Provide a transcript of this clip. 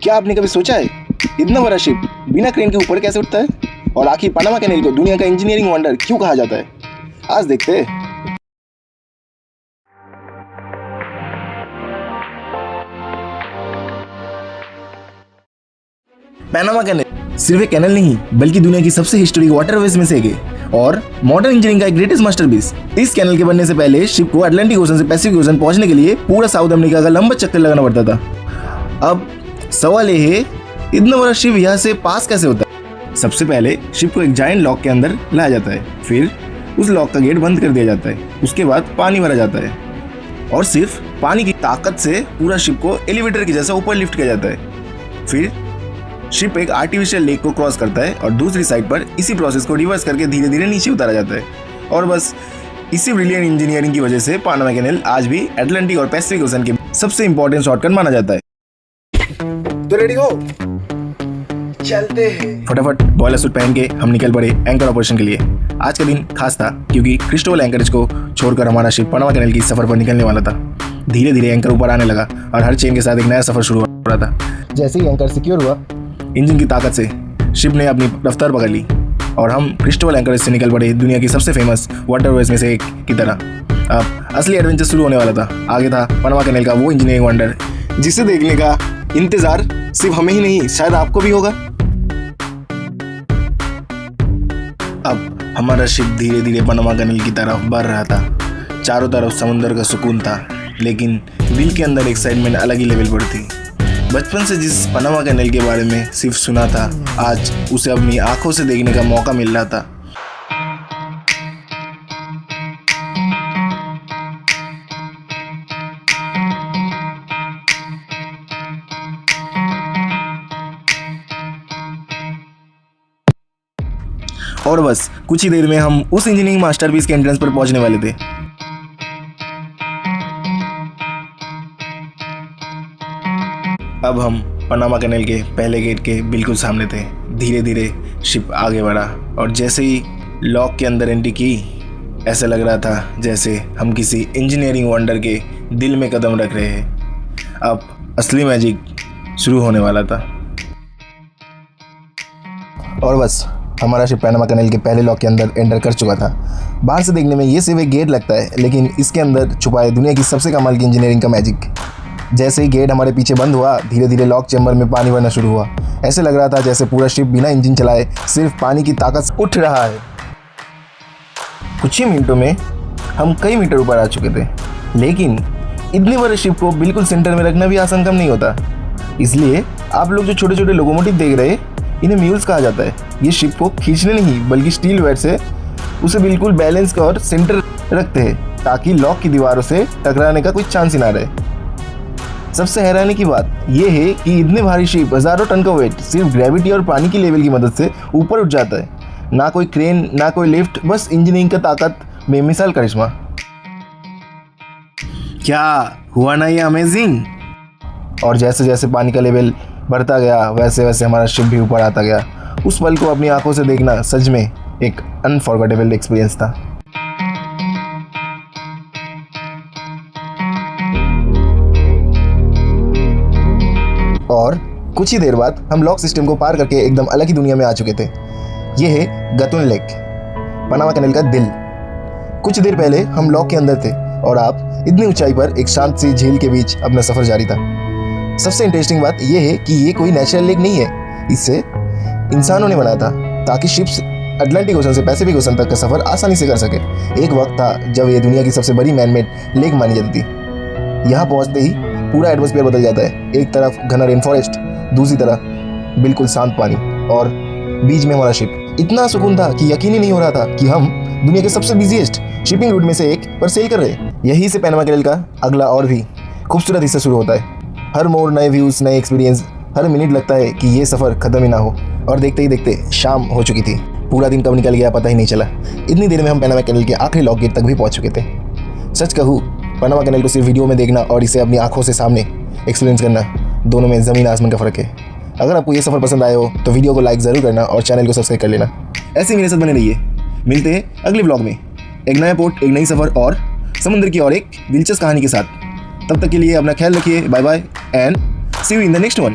क्या आपने कभी सोचा है इतना बड़ा शिप बिना क्रेन के ऊपर कैसे उठता है? और आखिर पनामा कैनेल को दुनिया का इंजीनियरिंग वंडर क्यों कहा जाता है? आज देखते हैं। पनामा कैनेल सिर्फ एक कैनल नहीं बल्कि दुनिया की सबसे हिस्टोरिक वाटरवेज में से एक है और मॉडर्न इंजीनियरिंग का एक ग्रेटेस्ट मास्टरपीस। इस कैनल के बनने से पहले शिप को अटलांटिक ओशन से पैसिफिक ओशन पहुंचने के लिए पूरा साउथ अमेरिका का लंबा चक्कर लगाना पड़ता था। अब सवाल ये है, इतना बड़ा शिप यहाँ से पास कैसे होता है? सबसे पहले शिप को एक जायंट लॉक के अंदर लाया जाता है, फिर उस लॉक का गेट बंद कर दिया जाता है। उसके बाद पानी भरा जाता है और सिर्फ पानी की ताकत से पूरा शिप को एलिवेटर की जैसा ऊपर लिफ्ट किया जाता है। फिर शिप एक आर्टिफिशियल लेक को क्रॉस करता है और दूसरी साइड पर इसी प्रोसेस को रिवर्स करके धीरे धीरे नीचे उतारा जाता है। और बस इसी ब्रिलियंट इंजीनियरिंग की वजह से पनामा कैनेल आज भी अटलांटिक और पैसिफिक ओशन के सबसे इंपॉर्टेंट शॉर्टकट माना जाता है। तो रेडी हो, चलते हैं। फटाफट बॉयलर सूट पहन के हम निकल पड़े एंकर ऑपरेशन के लिए। आज का दिन खास था क्योंकि क्रिस्टोबल एंकरेज को छोड़कर हमारा शिप पनामा कैनेल की सफर पर निकलने वाला था। धीरे धीरे एंकर ऊपर आने लगा और हर चेन के साथ एक नया सफर शुरू हो रहा था। जैसे ही एंकर सिक्योर हुआ, इंजन की ताकत से शिप ने अपनी रफ्तार पकड़ ली और हम क्रिस्टोबल एंकरेज से निकल पड़े दुनिया की सबसे फेमस वाटरवेज में से एक की तरह। अब असली एडवेंचर शुरू होने वाला था। आगे था पनामा कैनेल का वो इंजीनियरिंग वंडर जिसे देखने का इंतजार सिर्फ हमें ही नहीं, शायद आपको भी होगा। अब हमारा शिप धीरे धीरे पनामा कैनेल की तरफ बढ़ रहा था। चारों तरफ समुद्र का सुकून था, लेकिन दिल के अंदर एक्साइटमेंट अलग ही लेवल पर थी। बचपन से जिस पनामा कैनेल के बारे में सिर्फ सुना था, आज उसे अपनी आंखों से देखने का मौका मिल रहा था। और बस कुछ ही देर में हम उस इंजीनियरिंग मास्टरपीस के एंट्रेंस पर पहुंचने वाले थे। अब हम पनामा कैनेल के पहले गेट के बिल्कुल सामने थे। धीरे धीरे शिप आगे बढ़ा और जैसे ही लॉक के अंदर एंट्री की, ऐसा लग रहा था जैसे हम किसी इंजीनियरिंग वंडर के दिल में कदम रख रहे हैं। अब असली मैजिक शुरू होने वाला था। और बस हमारा शिप पनामा कैनेल के पहले लॉक के अंदर एंटर कर चुका था। बाहर से देखने में ये सिर्फ एक गेट लगता है, लेकिन इसके अंदर छुपा है दुनिया की सबसे कमाल की इंजीनियरिंग का मैजिक। जैसे ही गेट हमारे पीछे बंद हुआ, धीरे धीरे लॉक चैम्बर में पानी भरना शुरू हुआ। ऐसे लग रहा था जैसे पूरा शिप बिना इंजन चलाए सिर्फ पानी की ताकत से उठ रहा है। कुछ ही मिनटों में हम कई मीटर ऊपर आ चुके थे, लेकिन इतने बड़े शिप को बिल्कुल सेंटर में रखना भी आसान काम नहीं होता। इसलिए आप लोग जो छोटे छोटे लोकोमोटिव देख रहे हैं, इन्हें म्यूल्स कहा जाता है। ये शिप को खींचने नहीं बल्कि स्टील वेट से उसे बिल्कुल बैलेंस और सेंटर रखते हैं, ताकि लॉक की दीवारों से टकराने का कोई चांस ही ना रहे। सबसे हैरानी की बात यह है कि इतने भारी शिप, हजारों टन का वेट सिर्फ ग्रेविटी और पानी की लेवल की मदद से ऊपर उठ जाता है। ना कोई क्रेन, ना कोई लिफ्ट, बस इंजीनियरिंग का ताकत, बेमिसाल करिश्मा। क्या हुआ ना ये अमेजिंग? और जैसे जैसे पानी का लेवल बढ़ता गया, वैसे वैसे हमारा शिप भी ऊपर आता गया। उस पल को अपनी आंखों से देखना सच में एक अनफॉरगेटेबल एक्सपीरियंस था। और कुछ ही देर बाद हम लॉक सिस्टम को पार करके एकदम अलग ही दुनिया में आ चुके थे। यह है गतुन लेक, पनामा कैनेल का दिल। कुछ देर पहले हम लॉक के अंदर थे और आप इतनी ऊंचाई पर एक शांत सी झील के बीच अपना सफर जारी था। सबसे इंटरेस्टिंग बात यह है कि ये कोई नेचुरल लेक नहीं है, इसे इंसानों ने बनाया था ताकि शिप्स अटलांटिक ओशन से पैसिफिक ओशन तक का सफर आसानी से कर सके। एक वक्त था जब ये दुनिया की सबसे बड़ी मैनमेड लेक मानी जाती थी। यहाँ पहुँचते ही पूरा एटमॉस्फेयर बदल जाता है। एक तरफ घना रेन फॉरेस्ट, दूसरी तरफ बिल्कुल शांत पानी और बीच में हमारा शिप। इतना सुकून था कि यकीन ही नहीं हो रहा था कि हम दुनिया के सबसे बिजीएस्ट शिपिंग रूट में से एक पर सेल कर रहे हैं। यहीं से पनामा कैनेल का अगला और भी खूबसूरत हिस्सा शुरू होता है। हर मोड़, नए व्यूज़, नए एक्सपीरियंस। हर मिनट लगता है कि ये सफ़र ख़त्म ही ना हो। और देखते ही देखते शाम हो चुकी थी। पूरा दिन कब निकल गया पता ही नहीं चला। इतनी देर में हम पनामा कैनेल के आखिरी लॉक गेट तक भी पहुंच चुके थे। सच कहूँ, पनामा कैनेल को सिर्फ वीडियो में देखना और इसे अपनी आंखों से सामने एक्सपीरियंस करना, दोनों में ज़मीन आसमान का फ़र्क है। अगर आपको ये सफ़र पसंद आया हो तो वीडियो को लाइक ज़रूर करना और चैनल को सब्सक्राइब कर लेना। ऐसे मेरे साथ बने रहिए। मिलते हैं अगले व्लॉग में एक नया पोर्ट, एक नई सफ़र और समुद्र की और एक दिलचस्प कहानी के साथ। तब तक के लिए अपना ख्याल रखिए। Bye bye and see you in the next one.